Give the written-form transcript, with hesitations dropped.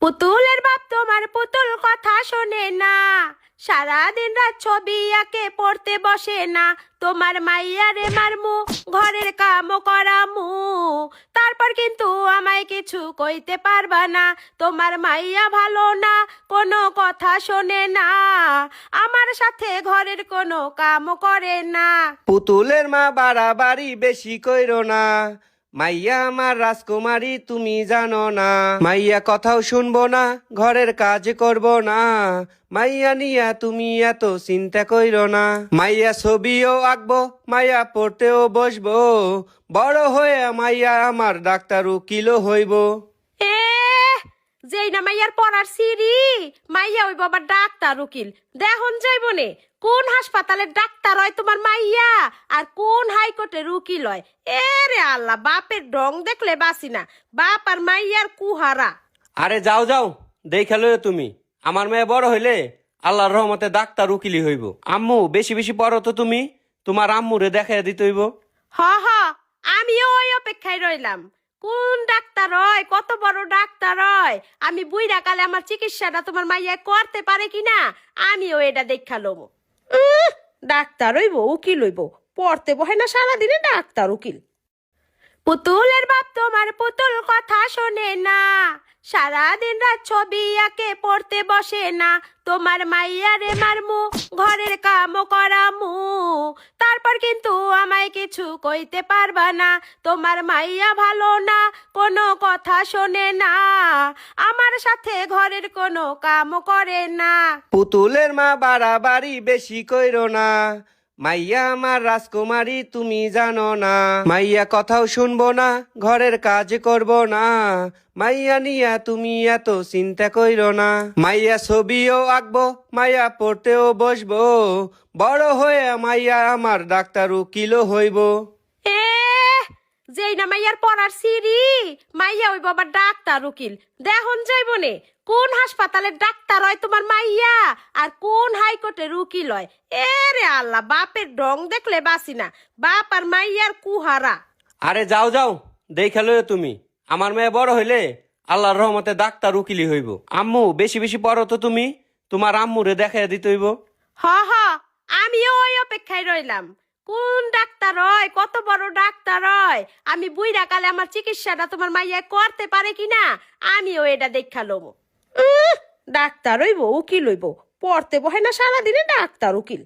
পুতুলের বাপ তোমার পুতুল কথা শোনে না, সারাদিন রাত ছবি আঁকে পড়তে বসে না। তোমার মাইয়ারে মারমু, ঘরের কামও করামু, তারপর কিন্তু আমায় কিছু কইতে পারবা না। তোমার মাইয়া ভালো না, কোনো কথা শোনে না, আমার সাথে ঘরের কোনো কামও করে না। পুতুলের মা বাড়াবাড়ি বেশি কইরো না, মাইয়া আমার রাজকুমারী তুমি জানো না। মাইয়া কথাও শুনবো না, ঘরের কাজ করব না, মাইয়া নিয়া তুমি এত চিন্তা কইরো না। মাইয়া ছবিও আঁকবো, মাইয়া পড়তেও বসবো, বড় হয়ে মাইয়া আমার ডাক্তার উকিলও হইব। এ যেই না মাইয়ার পড়ার সিরি, মাইয়া ওই বাবা ডাক্তার উকিল। দেখুন যাইব নে কোন হাসপাতালের ডাক্তার হয় তোমার মাইয়া, আর কোন হাইকোর্টের উকিল হয়। এ রে আল্লাহ, বাপের ঢং দেখলে বাসি না, বাপ আর মাইয়ার কুহারা। আরে যাও যাও, দেখা লইও তুমি। আমার মেয়ে বড় হইলে আল্লাহর রহমতে ডাক্তার উকিলি হইব। আম্মু বেশি বেশি পড়ো তো তুমি, তোমার আম্মুরে দেখাই দিতে হইব। হ হ, আমিও ওই অপেক্ষায় রইলাম, কোন ডাক্তার হয়, কত বড় ডাক্তার হয়। আমি বুইড়া কালে আমার চিকিৎসাটা তোমার মাইয়া করতে পারে কিনা আমিও এটা দেখা লম। ডাক্তার হইব, উকিল হইব, পড়তে বহে না সারাদিনে ডাক্তার উকিল। পুতুলের বাপ তোমার পুতুল কথা শোনে না, সারাদিন রাত ছবি আঁকে পড়তে বসে না। তোমার মাইয়ারে মারমু, ঘরের কামও করামু, তারপর কিন্তু আমায় কিছু কইতে পারবা না। তোমার মাইয়া ভালো না, কোনো কথা শোনে না, আমার সাথে ঘরের কোনো কামও করে না। পুতুলের মা বাড়াবাড়ি বেশি কইরো না, মাইয়া আমার রাজকুমারী তুমি জানো না। মাইয়া কথাও শুনবো না, ঘরের কাজ করব না, মাইয়া নিয়া তুমি এত চিন্তা কইরো না। মাইয়া ছবিও আঁকবো, মাইয়া পড়তেও বসবো, বড় হয়ে মাইয়া আমার ডাক্তার উকিলও হইব। এ যেই না মাইয়ার পড়ার সিরি, মাইয়া ওই বাবা ডাক্তার উকিল। দেখুন যাইব নে কোন হাসপাতালের ডাক্তার হয় তোমার মাইয়া, আর কোন হাইকোর্টের উকিল হয়। এ রে আল্লাহ, বাপের ঢং দেখলে বাসি না, বাপ আর মাইয়ার কুহারা। আরে যাও যাও, দেখা লইও তুমি। আমার মেয়ে বড় হইলে আল্লাহর রহমতে ডাক্তার উকিলি হইব। আম্মু বেশি বেশি পড়ো তো তুমি, তোমার আম্মুরে দেখাই দিতে হইব। হ হ, আমিও ওই অপেক্ষায় রইলাম, কোন ডাক্তার হয়, কত বড় ডাক্তার হয়। আমি বুইড়া কালে আমার চিকিৎসাটা তোমার মাইয়া করতে পারে কিনা আমিও এটা দেখা লম। ডাক্তার হইব, উকিল হইব, পড়তে বহে না সারাদিনে ডাক্তার উকিল।